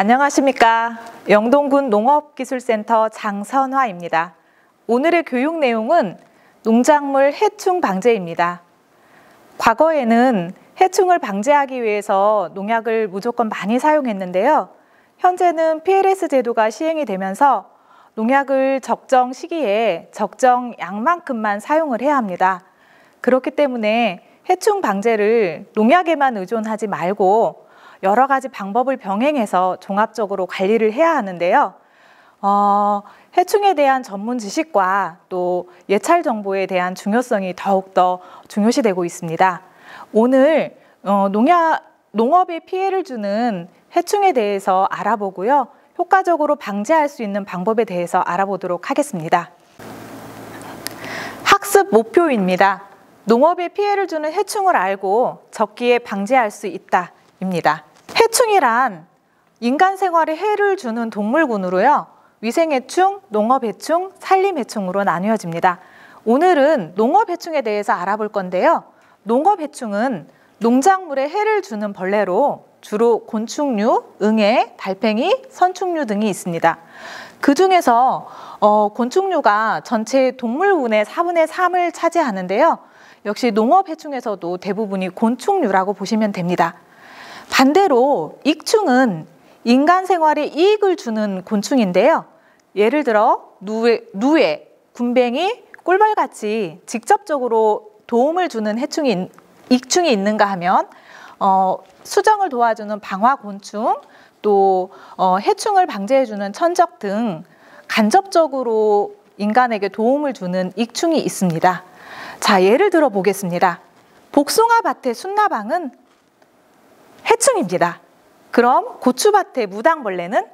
안녕하십니까. 영동군 농업기술센터 장선화입니다. 오늘의 교육 내용은 농작물 해충 방제입니다. 과거에는 해충을 방제하기 위해서 농약을 무조건 많이 사용했는데요. 현재는 PLS 제도가 시행이 되면서 농약을 적정 시기에 적정 양만큼만 사용을 해야 합니다. 그렇기 때문에 해충 방제를 농약에만 의존하지 말고 여러 가지 방법을 병행해서 종합적으로 관리를 해야 하는데요. 해충에 대한 전문 지식과 또 예찰 정보에 대한 중요성이 더욱더 중요시되고 있습니다. 오늘 농업에 피해를 주는 해충에 대해서 알아보고요. 효과적으로 방제할 수 있는 방법에 대해서 알아보도록 하겠습니다. 학습 목표입니다. 농업에 피해를 주는 해충을 알고 적기에 방제할 수 있다 입니다. 해충이란 인간 생활에 해를 주는 동물군으로요. 위생해충, 농업해충, 산림해충으로 나뉘어집니다. 오늘은 농업해충에 대해서 알아볼 건데요. 농업해충은 농작물에 해를 주는 벌레로 주로 곤충류, 응애, 달팽이, 선충류 등이 있습니다. 그 중에서 곤충류가 전체 동물군의 4분의 3을 차지하는데요. 역시 농업해충에서도 대부분이 곤충류라고 보시면 됩니다. 반대로 익충은 인간 생활에 이익을 주는 곤충인데요. 예를 들어 누에, 군뱅이, 꿀벌같이 직접적으로 도움을 주는 익충이 있는가 하면 수정을 도와주는 방화곤충, 또 해충을 방제해주는 천적 등 간접적으로 인간에게 도움을 주는 익충이 있습니다. 자, 예를 들어 보겠습니다. 복숭아밭의 순나방은 해충입니다. 그럼 고추밭의 무당벌레는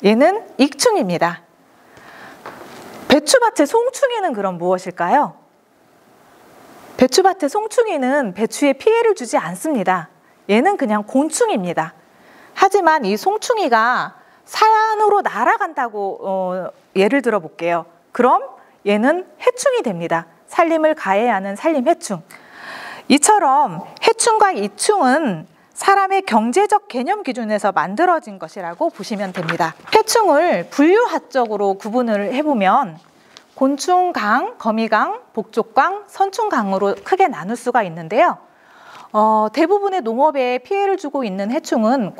얘는 익충입니다. 배추밭의 송충이는 그럼 무엇일까요? 배추밭의 송충이는 배추에 피해를 주지 않습니다. 얘는 그냥 곤충입니다. 하지만 이 송충이가 산으로 날아간다고 예를 들어 볼게요. 그럼 얘는 해충이 됩니다. 산림을 가해야 하는 산림해충. 이처럼 해충과 이충은 사람의 경제적 개념 기준에서 만들어진 것이라고 보시면 됩니다. 해충을 분류학적으로 구분을 해보면 곤충강, 거미강, 복족강, 선충강으로 크게 나눌 수가 있는데요. 대부분의 농업에 피해를 주고 있는 해충은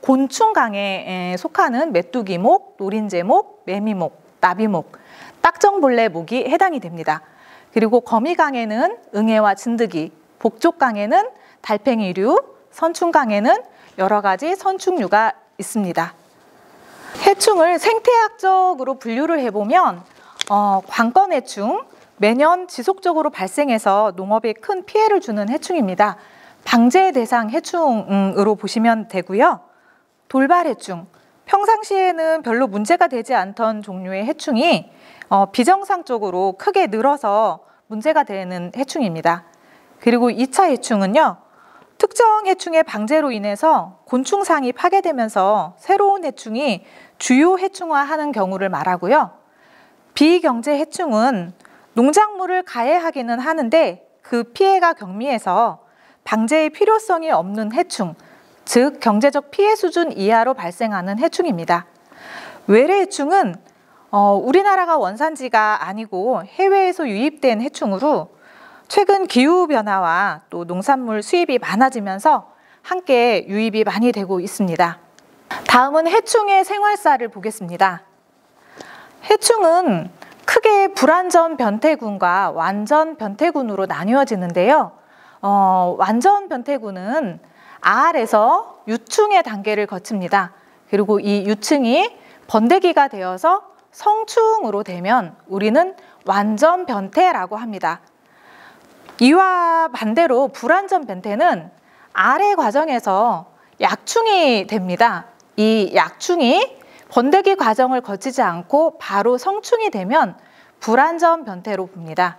곤충강에 속하는 메뚜기목, 노린재목, 매미목, 나비목, 딱정벌레목이 해당이 됩니다. 그리고 거미강에는 응애와 진드기, 복족강에는 달팽이류, 선충강에는 여러 가지 선충류가 있습니다. 해충을 생태학적으로 분류를 해보면 관건해충, 매년 지속적으로 발생해서 농업에 큰 피해를 주는 해충입니다. 방제 대상 해충으로 보시면 되고요. 돌발해충, 평상시에는 별로 문제가 되지 않던 종류의 해충이 비정상적으로 크게 늘어서 문제가 되는 해충입니다. 그리고 2차 해충은요. 특정 해충의 방제로 인해서 곤충상이 파괴되면서 새로운 해충이 주요 해충화하는 경우를 말하고요. 비경제 해충은 농작물을 가해하기는 하는데 그 피해가 경미해서 방제의 필요성이 없는 해충, 즉 경제적 피해 수준 이하로 발생하는 해충입니다. 외래해충은 우리나라가 원산지가 아니고 해외에서 유입된 해충으로 최근 기후변화와 또 농산물 수입이 많아지면서 함께 유입이 많이 되고 있습니다. 다음은 해충의 생활사를 보겠습니다. 해충은 크게 불완전 변태군과 완전 변태군으로 나뉘어지는데요. 완전 변태군은 알에서 유충의 단계를 거칩니다. 그리고 이 유충이 번데기가 되어서 성충으로 되면 우리는 완전 변태라고 합니다. 이와 반대로 불완전 변태는 알의 과정에서 약충이 됩니다. 이 약충이 번데기 과정을 거치지 않고 바로 성충이 되면 불완전 변태로 봅니다.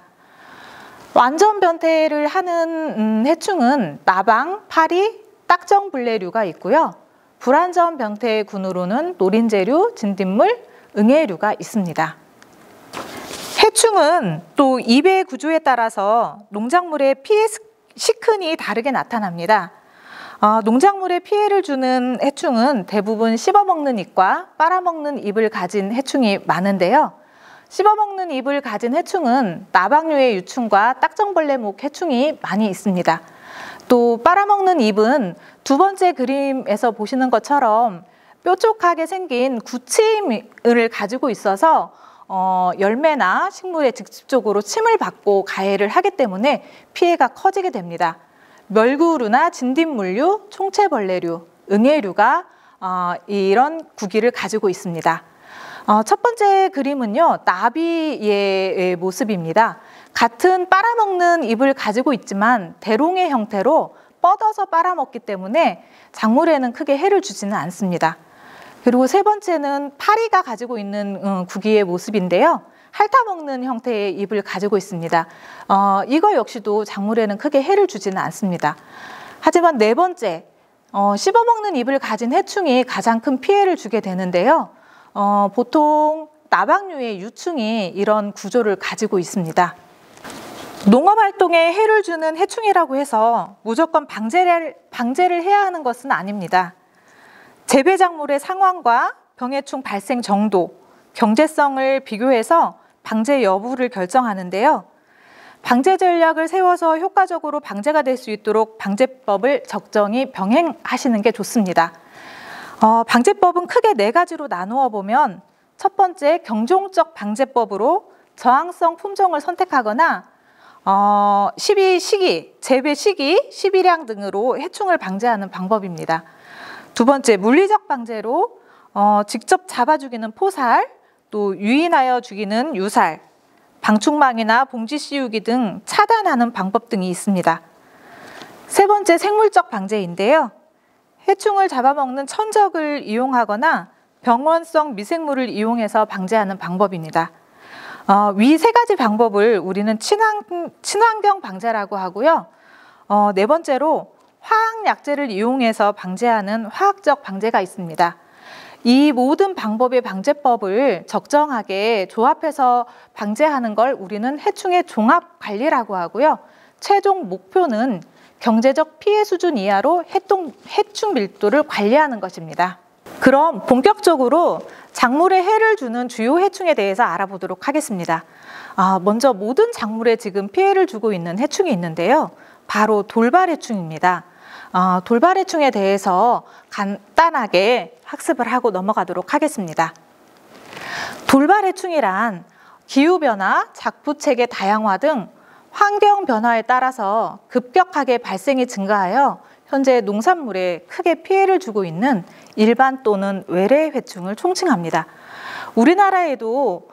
완전 변태를 하는 해충은 나방, 파리, 딱정벌레류가 있고요. 불완전 변태군으로는 노린재류, 진딧물, 응애류가 있습니다. 해충은 또 입의 구조에 따라서 농작물의 피해 시큰이 다르게 나타납니다. 농작물에 피해를 주는 해충은 대부분 씹어먹는 잎과 빨아먹는 잎을 가진 해충이 많은데요. 씹어먹는 잎을 가진 해충은 나방류의 유충과 딱정벌레목 해충이 많이 있습니다. 또 빨아먹는 잎은 두 번째 그림에서 보시는 것처럼 뾰족하게 생긴 구침을 가지고 있어서 열매나 식물에 직접적으로 침을 받고 가해를 하기 때문에 피해가 커지게 됩니다. 멸구류나 진딧물류, 총채벌레류, 응애류가 이런 구기를 가지고 있습니다. 첫 번째 그림은요, 나비의 모습입니다. 같은 빨아먹는 잎을 가지고 있지만 대롱의 형태로 뻗어서 빨아먹기 때문에 작물에는 크게 해를 주지는 않습니다. 그리고 세 번째는 파리가 가지고 있는 구기의 모습인데요. 핥아먹는 형태의 잎을 가지고 있습니다. 이거 역시도 작물에는 크게 해를 주지는 않습니다. 하지만 네 번째, 씹어먹는 잎을 가진 해충이 가장 큰 피해를 주게 되는데요. 보통 나방류의 유충이 이런 구조를 가지고 있습니다. 농업활동에 해를 주는 해충이라고 해서 무조건 방제를 해야 하는 것은 아닙니다. 재배작물의 상황과 병해충 발생 정도, 경제성을 비교해서 방제 여부를 결정하는데요. 방제 전략을 세워서 효과적으로 방제가 될 수 있도록 방제법을 적정히 병행하시는 게 좋습니다. 방제법은 크게 네 가지로 나누어 보면 첫 번째, 경종적 방제법으로 저항성 품종을 선택하거나 시기, 재배 시기, 시비량 등으로 해충을 방제하는 방법입니다. 두 번째, 물리적 방제로 직접 잡아 죽이는 포살, 또 유인하여 죽이는 유살, 방충망이나 봉지 씌우기 등 차단하는 방법 등이 있습니다. 세 번째, 생물적 방제인데요. 해충을 잡아먹는 천적을 이용하거나 병원성 미생물을 이용해서 방제하는 방법입니다. 위 세 가지 방법을 우리는 친환경 방제라고 하고요. 네 번째로 화학약재를 이용해서 방제하는 화학적 방제가 있습니다. 이 모든 방법의 방제법을 적정하게 조합해서 방제하는 걸 우리는 해충의 종합관리라고 하고요. 최종 목표는 경제적 피해 수준 이하로 해충 밀도를 관리하는 것입니다. 그럼 본격적으로 작물에 해를 주는 주요 해충에 대해서 알아보도록 하겠습니다. 먼저 모든 작물에 지금 피해를 주고 있는 해충이 있는데요. 바로 돌발해충입니다. 돌발해충에 대해서 간단하게 학습을 하고 넘어가도록 하겠습니다. 돌발해충이란 기후변화, 작부책의 다양화 등 환경 변화에 따라서 급격하게 발생이 증가하여 현재 농산물에 크게 피해를 주고 있는 일반 또는 외래 해충을 총칭합니다. 우리나라에도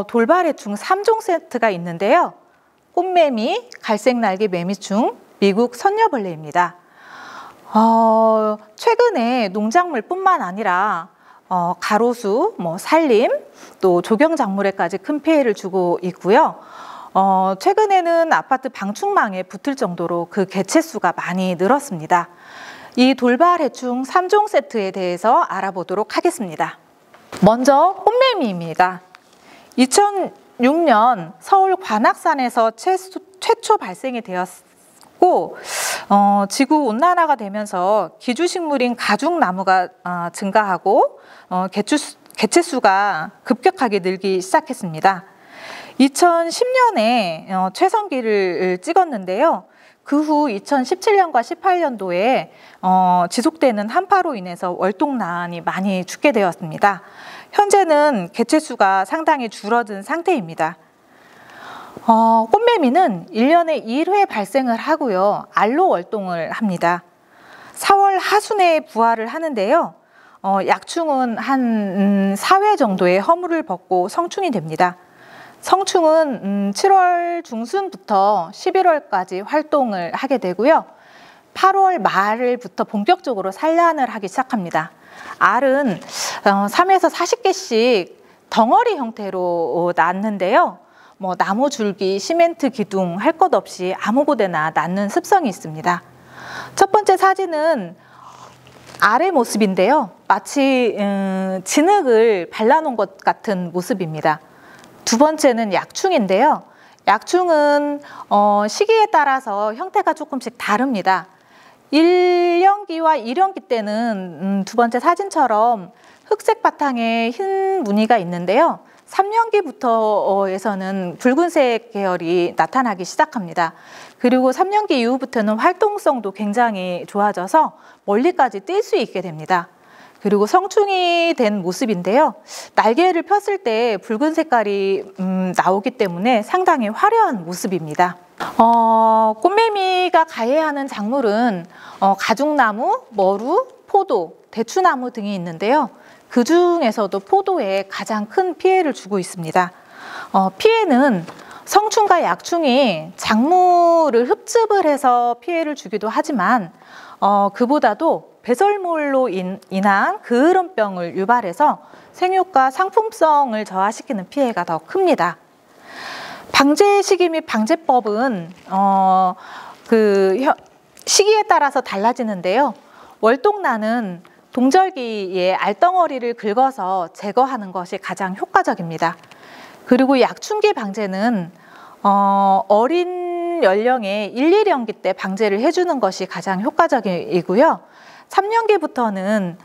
돌발해충 3종 세트가 있는데요. 꽃매미, 갈색날개 매미충, 미국 선녀벌레입니다. 최근에 농작물뿐만 아니라 가로수, 산림, 또 조경작물에까지 큰 피해를 주고 있고요. 최근에는 아파트 방충망에 붙을 정도로 그 개체수가 많이 늘었습니다. 이 돌발해충 3종 세트에 대해서 알아보도록 하겠습니다. 먼저 꽃매미입니다. 2006년 서울 관악산에서 최초 발생이 되었고 지구온난화가 되면서 기주식물인 가죽나무가 증가하고 개체수가 급격하게 늘기 시작했습니다. 2010년에 최성기를 찍었는데요. 그 후 2017년과 18년도에 지속되는 한파로 인해서 월동난이 많이 죽게 되었습니다. 현재는 개체수가 상당히 줄어든 상태입니다. 꽃매미는 1년에 1회 발생을 하고요. 알로 월동을 합니다. 4월 하순에 부화를 하는데요. 약충은 한 4회 정도의 허물을 벗고 성충이 됩니다. 성충은 7월 중순부터 11월까지 활동을 하게 되고요. 8월 말부터 본격적으로 산란을 하기 시작합니다. 알은 3에서 40개씩 덩어리 형태로 낳는데요. 나무 줄기, 시멘트 기둥 할 것 없이 아무 곳에나 낳는 습성이 있습니다. 첫 번째 사진은 알의 모습인데요. 마치 진흙을 발라놓은 것 같은 모습입니다. 두 번째는 약충인데요. 약충은 시기에 따라서 형태가 조금씩 다릅니다. 1년기와 2년기 때는 두 번째 사진처럼 흑색 바탕에 흰 무늬가 있는데요. 3년기부터에서는 붉은색 계열이 나타나기 시작합니다. 그리고 3년기 이후부터는 활동성도 굉장히 좋아져서 멀리까지 뛸 수 있게 됩니다. 그리고 성충이 된 모습인데요. 날개를 폈을 때 붉은 색깔이 나오기 때문에 상당히 화려한 모습입니다. 꽃매미가 가해하는 작물은 가죽나무, 머루, 포도, 대추나무 등이 있는데요. 그 중에서도 포도에 가장 큰 피해를 주고 있습니다. 피해는 성충과 약충이 작물을 흡집을 해서 피해를 주기도 하지만 그보다도 배설물로 인한 그을음병을 유발해서 생육과 상품성을 저하시키는 피해가 더 큽니다. 방제 시기 및 방제법은 시기에 따라서 달라지는데요. 월동나는 동절기에 알덩어리를 긁어서 제거하는 것이 가장 효과적입니다. 그리고 약충기 방제는 어린 연령의 1, 2년기 때 방제를 해주는 것이 가장 효과적이고요. 3년기부터는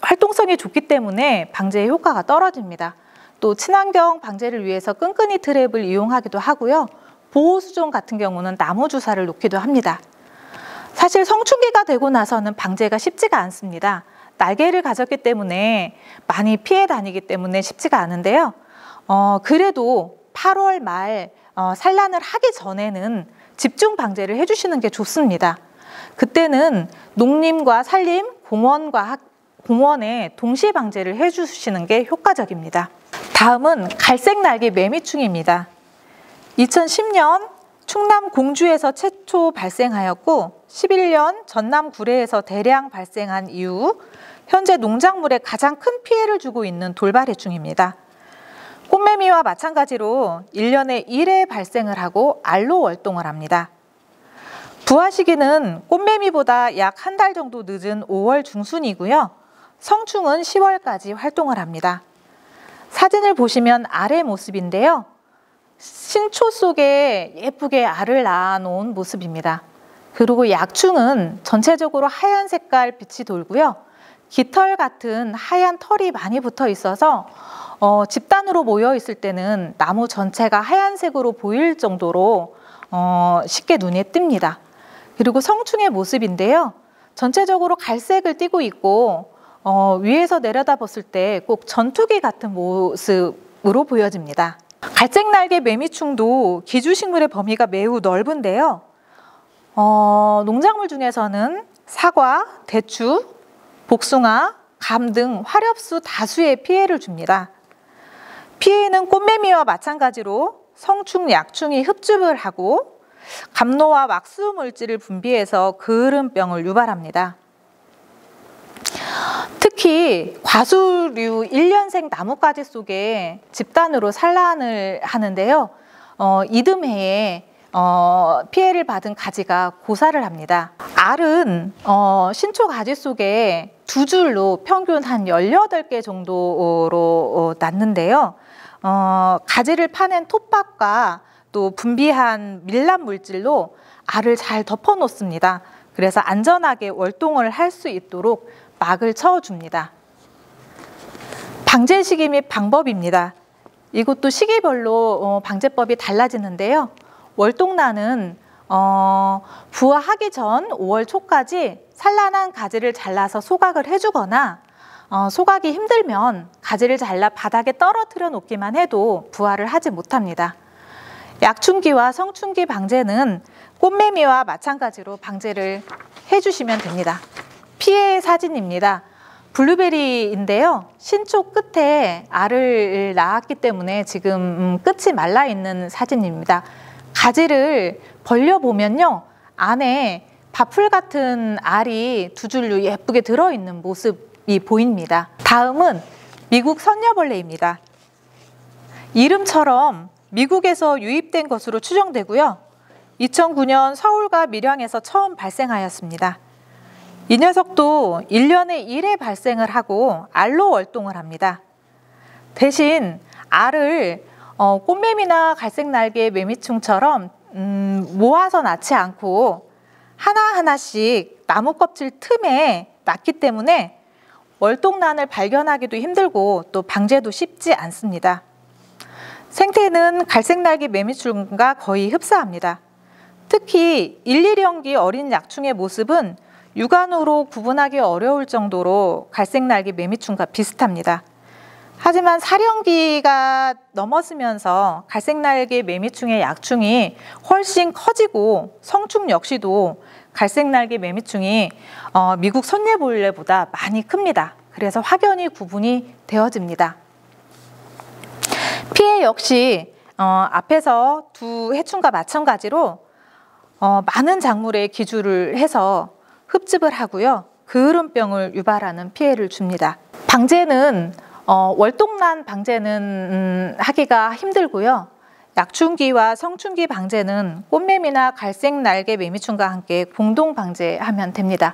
활동성이 좋기 때문에 방제의 효과가 떨어집니다. 또 친환경 방제를 위해서 끈끈이 트랩을 이용하기도 하고요. 보호수종 같은 경우는 나무 주사를 놓기도 합니다. 사실 성충기가 되고 나서는 방제가 쉽지가 않습니다. 날개를 가졌기 때문에 많이 피해 다니기 때문에 쉽지가 않은데요. 그래도 8월 말 산란을 하기 전에는 집중 방제를 해주시는 게 좋습니다. 그때는 농림과 산림, 공원에 동시 방제를 해주시는 게 효과적입니다. 다음은 갈색 날개 매미충입니다. 2010년 충남 공주에서 최초 발생하였고 11년 전남 구례에서 대량 발생한 이후 현재 농작물에 가장 큰 피해를 주고 있는 돌발해충입니다. 꽃매미와 마찬가지로 1년에 1회 발생을 하고 알로 월동을 합니다. 부화 시기는 꽃매미보다 약 한 달 정도 늦은 5월 중순이고요. 성충은 10월까지 활동을 합니다. 사진을 보시면 알의 모습인데요. 신초 속에 예쁘게 알을 낳아놓은 모습입니다. 그리고 약충은 전체적으로 하얀 색깔 빛이 돌고요. 깃털 같은 하얀 털이 많이 붙어 있어서 집단으로 모여 있을 때는 나무 전체가 하얀색으로 보일 정도로 쉽게 눈에 띕니다. 그리고 성충의 모습인데요. 전체적으로 갈색을 띠고 있고 위에서 내려다봤을 때 꼭 전투기 같은 모습으로 보여집니다. 갈색 날개 매미충도 기주식물의 범위가 매우 넓은데요. 농작물 중에서는 사과, 대추, 복숭아, 감 등 화렵수 다수의 피해를 줍니다. 피해는 꽃매미와 마찬가지로 성충, 약충이 흡집을 하고 감로와 왁스 물질을 분비해서 그을음병을 유발합니다. 특히 과수류 1년생 나뭇가지 속에 집단으로 산란을 하는데요. 이듬해에 피해를 받은 가지가 고사를 합니다. 알은 신초 가지 속에 두 줄로 평균 한 18개 정도로 낳는데요. 가지를 파낸 톱밥과 또 분비한 밀랍 물질로 알을 잘 덮어 놓습니다. 그래서 안전하게 월동을 할 수 있도록 막을 쳐줍니다. 방제 시기 및 방법입니다. 이것도 시기별로 방제법이 달라지는데요. 월동나는 부화하기 전 5월 초까지 산란한 가지를 잘라서 소각을 해주거나 소각이 힘들면 가지를 잘라 바닥에 떨어뜨려 놓기만 해도 부화를 하지 못합니다. 약충기와 성충기 방제는 꽃매미와 마찬가지로 방제를 해주시면 됩니다. 피해 사진입니다. 블루베리인데요. 신초 끝에 알을 낳았기 때문에 지금 끝이 말라 있는 사진입니다. 가지를 벌려보면요. 안에 밥풀 같은 알이 두 줄로 예쁘게 들어있는 모습이 보입니다. 다음은 미국 선녀벌레입니다. 이름처럼 미국에서 유입된 것으로 추정되고요. 2009년 서울과 밀양에서 처음 발생하였습니다. 이 녀석도 1년에 1회 발생을 하고 알로 월동을 합니다. 대신 알을 꽃매미나 갈색날개 매미충처럼 모아서 낳지 않고 하나하나씩 나무 껍질 틈에 낳기 때문에 월동란을 발견하기도 힘들고 또 방제도 쉽지 않습니다. 생태는 갈색날개 매미충과 거의 흡사합니다. 특히 1, 2년기 어린 약충의 모습은 육안으로 구분하기 어려울 정도로 갈색날개 매미충과 비슷합니다. 하지만 사령기가 넘어서면서 갈색날개 매미충의 약충이 훨씬 커지고 성충 역시도 갈색날개 매미충이 미국 선예벌레보다 많이 큽니다. 그래서 확연히 구분이 되어집니다. 피해 역시 앞에서 두 해충과 마찬가지로 많은 작물에 기주를 해서 흡집을 하고요. 그을음병을 유발하는 피해를 줍니다. 방제는 월동란 방제는 하기가 힘들고요. 약충기와 성충기 방제는 꽃매미나 갈색날개 매미충과 함께 공동 방제하면 됩니다.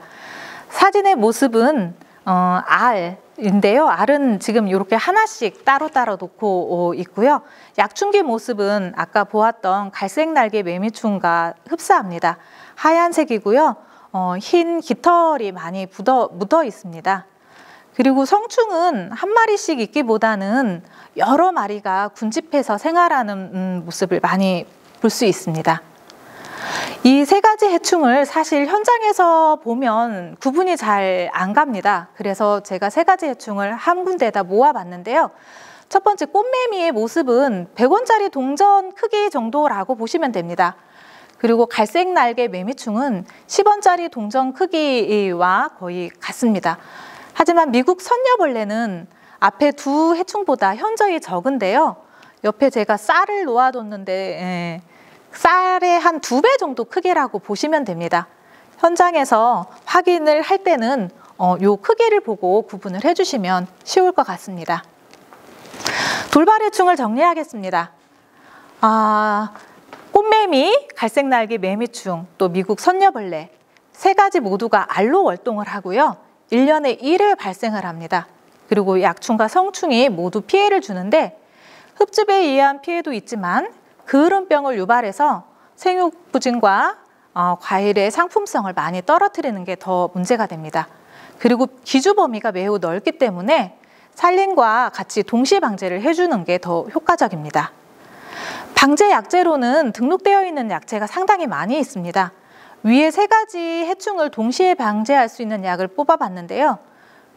사진의 모습은 알인데요. 알은 지금 이렇게 하나씩 따로따로 놓고 있고요. 약충기 모습은 아까 보았던 갈색날개 매미충과 흡사합니다. 하얀색이고요. 흰 깃털이 많이 묻어 있습니다. 그리고 성충은 한 마리씩 있기보다는 여러 마리가 군집해서 생활하는 모습을 많이 볼 수 있습니다. 이 세 가지 해충을 사실 현장에서 보면 구분이 잘 안 갑니다. 그래서 제가 세 가지 해충을 한 군데에다 모아봤는데요. 첫 번째 꽃매미의 모습은 100원짜리 동전 크기 정도라고 보시면 됩니다. 그리고 갈색날개 매미충은 10원짜리 동전 크기와 거의 같습니다. 하지만 미국 선녀벌레는 앞에 두 해충보다 현저히 적은데요. 옆에 제가 쌀을 놓아뒀는데 쌀의 한 2배 정도 크기라고 보시면 됩니다. 현장에서 확인을 할 때는 요 크기를 보고 구분을 해주시면 쉬울 것 같습니다. 돌발해충을 정리하겠습니다. 꽃매미, 갈색날개 매미충, 또 미국 선녀벌레 세 가지 모두가 알로 월동을 하고요. 1년에 1회 발생을 합니다. 그리고 약충과 성충이 모두 피해를 주는데 흡집에 의한 피해도 있지만 그을음병을 유발해서 생육부진과 과일의 상품성을 많이 떨어뜨리는 게 더 문제가 됩니다. 그리고 기주 범위가 매우 넓기 때문에 산림과 같이 동시 방제를 해주는 게 더 효과적입니다. 방제 약재로는 등록되어 있는 약재가 상당히 많이 있습니다. 위에 세 가지 해충을 동시에 방제할 수 있는 약을 뽑아봤는데요.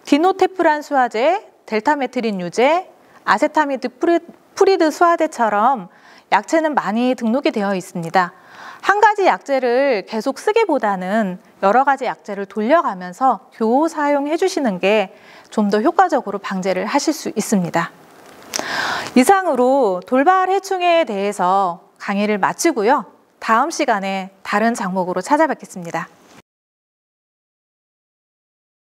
디노테프란 수화제, 델타메트린 유제, 아세타미드 프리드 수화제처럼 약재는 많이 등록이 되어 있습니다. 한 가지 약재를 계속 쓰기보다는 여러 가지 약재를 돌려가면서 교호 사용해 주시는 게 좀 더 효과적으로 방제를 하실 수 있습니다. 이상으로 돌발 해충에 대해서 강의를 마치고요. 다음 시간에 다른 작목으로 찾아뵙겠습니다.